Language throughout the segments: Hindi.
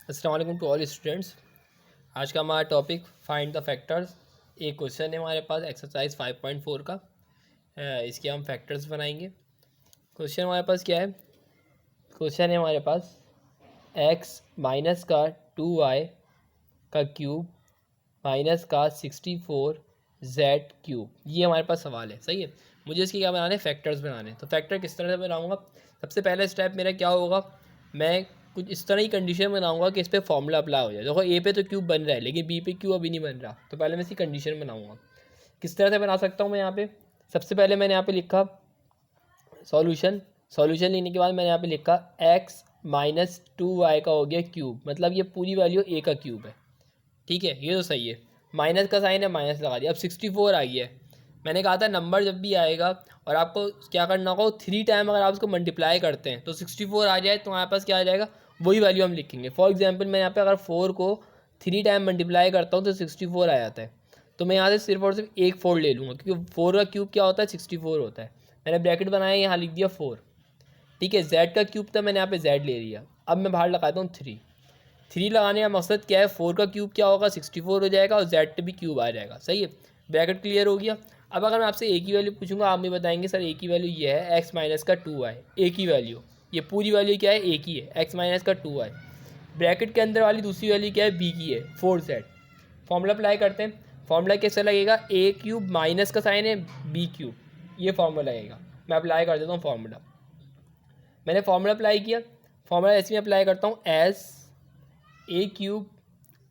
अस्सलाम वालेकुम टू ऑल स्टूडेंट्स। आज का हमारा टॉपिक फाइंड द फैक्टर्स। एक क्वेश्चन है हमारे पास एक्सरसाइज 5.4 का। इसके हम फैक्टर्स बनाएंगे। क्वेश्चन हमारे पास क्या है? क्वेश्चन है हमारे पास एक्स माइनस का 2y का क्यूब माइनस का 64z क्यूब, ये हमारे पास सवाल है। सही है, मुझे इसके क्या बनाने, फैक्टर्स बनाने। तो फैक्टर किस तरह से बनाऊंगा? सबसे पहला स्टेप मेरा क्या होगा, मैं कुछ इस तरह की कंडीशन बनाऊंगा कि इस पर फॉर्मूला अप्लाई हो जाए। देखो ए पे तो क्यूब बन रहा है लेकिन बी पे क्यूब अभी नहीं बन रहा, तो पहले मैं इसकी कंडीशन बनाऊंगा। किस तरह से बना सकता हूँ मैं यहाँ पे? सबसे पहले मैंने यहाँ पे लिखा सॉल्यूशन। सॉल्यूशन लिखने के बाद मैंने यहाँ पे लिखा एक्स माइनस 2y का हो गया क्यूब, मतलब ये पूरी वैल्यू ए का क्यूब है। ठीक है, ये तो सही है। माइनस का साइन है, माइनस लगा दिया। अब 64 आ गया है। मैंने कहा था नंबर जब भी आएगा और आपको क्या करना होगा, 3 टाइम अगर आप उसको मल्टीप्लाई करते हैं तो 64 आ जाए तो हमारे पास क्या आ जाएगा, वही वैल्यू हम लिखेंगे। फॉर एग्जांपल मैं यहाँ पे अगर 4 को 3 टाइम मल्टीप्लाई करता हूँ तो 64 आ जाता है। तो मैं यहाँ से सिर्फ और सिर्फ एक 4 ले लूँगा, क्योंकि 4 का क्यूब क्या होता है, 64 होता है। मैंने ब्रैकेट बनाया, यहाँ लिख दिया 4। ठीक है, जेड का क्यूब था, मैंने यहाँ पे जेड ले लिया। अब मैं बाहर लगाता हूँ 3 लगाने का मकसद क्या है, 4 का क्यूब क्या होगा, 64 हो जाएगा और जेड पे भी क्यूब आ जाएगा। सही है, ब्रैकेट क्लियर हो गया। अब अगर मैं आपसे ए की वैल्यू पूछूंगा, आप मुझे बताएंगे सर ए की वैल्यू ये है एक्स माइनस का 2y। ए की वैल्यू, ये पूरी वैल्यू क्या है, ए की है, एक्स माइनस का 2y। ब्रैकेट के अंदर वाली दूसरी वैल्यू क्या है, बी की है, 4z। फॉर्मूला अप्लाई करते हैं। फॉर्मूला कैसे लगेगा, ए क्यूब माइनस का साइन है बी क्यूब, ये फॉर्मूला लगेगा। मैं अप्लाई कर देता हूँ फॉर्मूला। मैंने फॉर्मूला अप्लाई किया। फॉर्मूला ऐसे में अप्लाई करता हूँ, एस ए क्यूब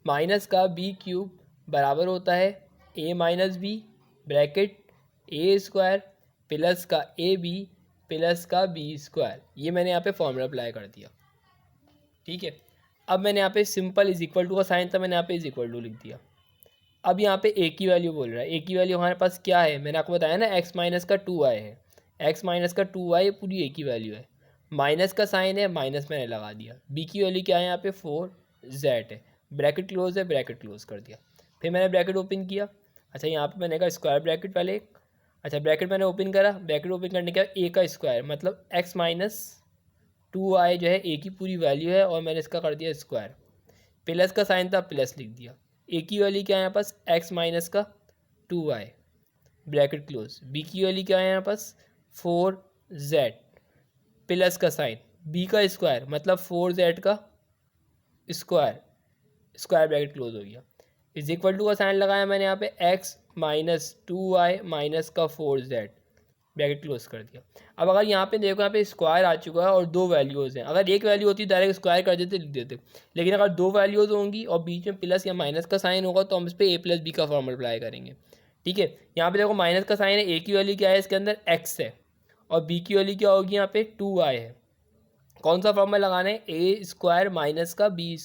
माइनस का बी क्यूब बराबर होता है ए माइनस बी, ब्रैकेट ए स्क्वायर प्लस का ए बी प्लस का बी स्क्वायर। ये मैंने यहाँ पे फॉर्मूला अप्लाई कर दिया। ठीक है, अब मैंने यहाँ पे सिंपल इज इक्वल टू का साइन था, मैंने यहाँ पे इज इक्वल टू लिख दिया। अब यहाँ पे ए की वैल्यू बोल रहा है। ए की वैल्यू हमारे पास क्या है, मैंने आपको बताया ना, एक्स माइनस का 2y है। एक्स माइनस का 2y पूरी ए की वैल्यू है। माइनस का साइन है, माइनस मैंने लगा दिया। बी की वैल्यू क्या है, यहाँ पे 4z है। ब्रैकेट क्लोज है, ब्रैकेट क्लोज कर दिया। फिर मैंने ब्रैकेट ओपन किया। अच्छा, यहाँ पे मैंने कहा स्क्वायर ब्रैकेट पहले एक। अच्छा, ब्रैकेट मैंने ओपन करा। ब्रैकेट ओपन करने के बाद ए का स्क्वायर मतलब एक्स माइनस 2y जो है ए की पूरी वैल्यू है और मैंने इसका कर दिया स्क्वायर। प्लस का साइन था, प्लस लिख दिया। ए की वैल्यू क्या है यहाँ पास, एक्स माइनस का 2y, ब्रैकेट क्लोज। बी की वैल्यू क्या है यहाँ पास, 4z प्लस का साइन, बी का स्क्वायर मतलब 4z का स्क्वायर, स्क्वायर ब्रैकेट क्लोज हो गया। इज इक्वल टू का साइन लगाया मैंने यहाँ पे, एक्स माइनस 2y माइनस का 4z, ब्रैकेट क्लोज कर दिया। अब अगर यहाँ पे देखो, यहाँ पे स्क्वायर आ चुका है और दो वैल्यूज़ हैं। अगर एक वैल्यू होती डायरेक्ट स्क्वायर कर देते, लिख देते। लेकिन अगर दो वैल्यूज़ होंगी और बीच में प्लस या माइनस का साइन होगा तो हम इस पर ए प्लस बी का फॉर्मूला अप्लाई करेंगे। ठीक है, यहाँ पे देखो माइनस का साइन है, ए की वैल्यू क्या है, इसके अंदर एक्स है और बी की वैल्यू क्या होगी, यहाँ पे 2y है। कौन सा फॉर्मूला लगाना है, ए स्क्वायर माइनस का बी,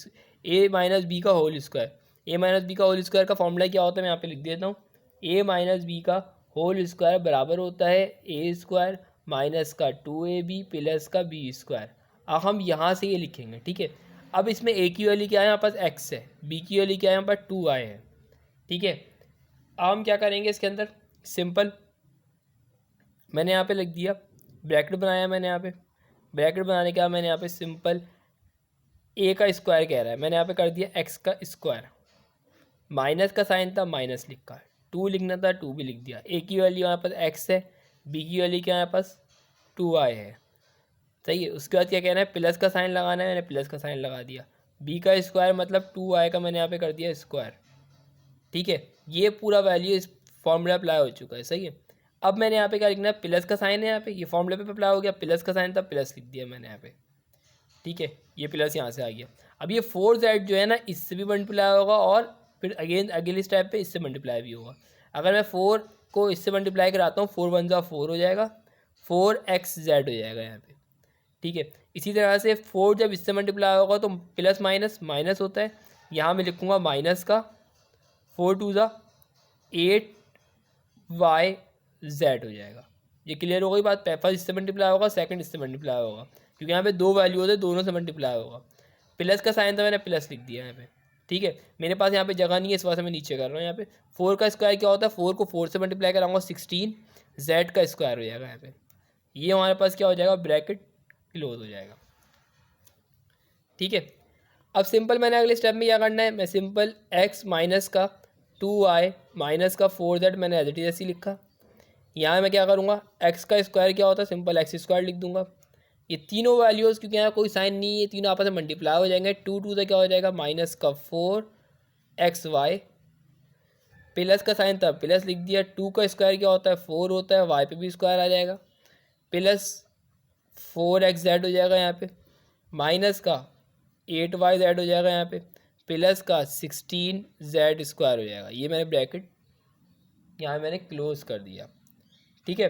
ए माइनस बी का होल स्क्वायर। ए माइनस बी का होल स्क्वायर का फॉर्मूला क्या होता है, मैं यहाँ पे लिख देता हूँ। ए माइनस बी का होल स्क्वायर बराबर होता है ए स्क्वायर माइनस का 2ab प्लस का बी स्क्वायर। अब हम यहाँ से ये लिखेंगे। ठीक है, अब इसमें ए की वैल्यू क्या है, यहाँ पास एक्स है, बी की वैल्यू क्या है, यहाँ पर 2y है। ठीक है, अब हम क्या करेंगे इसके अंदर, सिंपल मैंने यहाँ पे लिख दिया, ब्रैकेट बनाया मैंने यहाँ पे। ब्रैकेट बनाने के बाद मैंने यहाँ पे सिंपल ए का स्क्वायर कह रहा है, मैंने यहाँ पे कर दिया एक्स का स्क्वायर। माइनस का साइन था, माइनस लिखा, 2 लिखना था 2 भी लिख दिया। ए की वैल्यू यहाँ पर एक्स है, बी की वैल्यू क्या है यहाँ पास 2y है। सही है, उसके बाद क्या कहना है, प्लस का साइन लगाना है, मैंने प्लस का साइन लगा दिया। बी का स्क्वायर मतलब 2y का मैंने यहाँ पे कर दिया स्क्वायर। ठीक है, ये पूरा वैल्यू इस फॉर्मूला अप्लाई हो चुका है। सही है, अब मैंने यहाँ पे क्या लिखना है, प्लस का साइन है यहाँ पे, ये फॉर्मूले पे अप्लाई हो गया। प्लस का साइन था, प्लस लिख दिया मैंने यहाँ पे। ठीक है, ये प्लस यहाँ से आ गया। अब ये 4z जो है ना, इससे भी मल्टीप्लाई होगा और फिर अगेन अगले स्टेप पे इससे मल्टीप्लाई भी होगा। अगर मैं 4 को इससे मल्टीप्लाई कराता हूँ, 4 1 4 हो जाएगा, 4xz हो जाएगा यहाँ पे। ठीक है, इसी तरह से 4 जब इससे मल्टीप्लाई होगा तो प्लस माइनस माइनस होता है। यहाँ मैं लिखूँगा माइनस का 4 2 8yz हो जाएगा। ये क्लियर हो गई बात। फर्स्ट इससे मल्टीप्लाई होगा, सेकंड इससे मल्टीप्लाई होगा, क्योंकि यहाँ पे दो वैल्यू होते हैं, दोनों से मल्टीप्लाई होगा। प्लस का साइन था, मैंने प्लस लिख दिया यहाँ पे। ठीक है, मेरे पास यहाँ पे जगह नहीं है, इस वजह से मैं नीचे कर रहा हूँ। यहाँ पे 4 का स्क्वायर क्या होता है, 4 को 4 से मल्टीप्लाई कराऊंगा 16 z का स्क्वायर हो जाएगा यहाँ पे। ये हमारे पास क्या हो जाएगा, ब्रैकेट क्लोज हो जाएगा। ठीक है, अब सिंपल मैंने अगले स्टेप में क्या करना है, मैं सिंपल x माइनस का 2y माइनस का 4z मैंने एज इट इज ऐसे ही लिखा। यहाँ मैं क्या करूँगा, x का स्क्वायर क्या होता है, सिंपल x स्क्वायर लिख दूंगा। ये तीनों वैल्यूज़ क्योंकि यहाँ कोई साइन नहीं है, तीनों आपस में मल्टीप्लाई हो जाएंगे। 2 से क्या हो जाएगा, माइनस का 4xy, प्लस का साइन था प्लस लिख दिया। 2 का स्क्वायर क्या होता है, 4 होता है, y पे भी स्क्वायर आ जाएगा, प्लस 4xz हो जाएगा यहाँ पे, माइनस का 8yz हो जाएगा यहाँ पे, प्लस का 16z स्क्वायर हो जाएगा। ये मैंने ब्रैकेट यहाँ मैंने क्लोज कर दिया, ठीक है।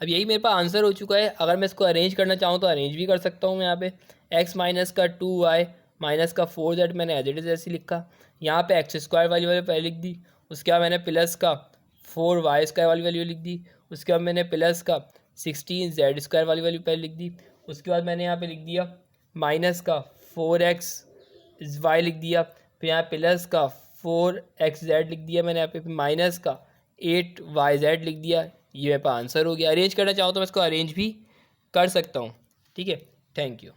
अब यही मेरे पास आंसर हो चुका है। अगर मैं इसको अरेंज करना चाहूँ तो अरेंज भी कर सकता हूँ मैं यहाँ पे। x माइनस का 2y माइनस का 4z मैंने एज इट इज ऐसे लिखा। यहाँ पे एक्स स्क्वायर वाली वैल्यू पहले लिख दी, उसके बाद मैंने प्लस का 4y स्क्वायर वाली वैल्यू लिख दी, उसके बाद मैंने प्लस का 16z स्क्वायर वाली वैल्यू पहले लिख दी, उसके बाद मैंने यहाँ पे लिख दिया माइनस का 4xy लिख दिया, फिर यहाँ प्लस का 4xz लिख दिया मैंने यहाँ पे, माइनस का 8yz लिख दिया। ये मेरे पास आंसर हो गया। अरेंज करना चाहो तो मैं इसको अरेंज भी कर सकता हूँ, ठीक है। Thank you.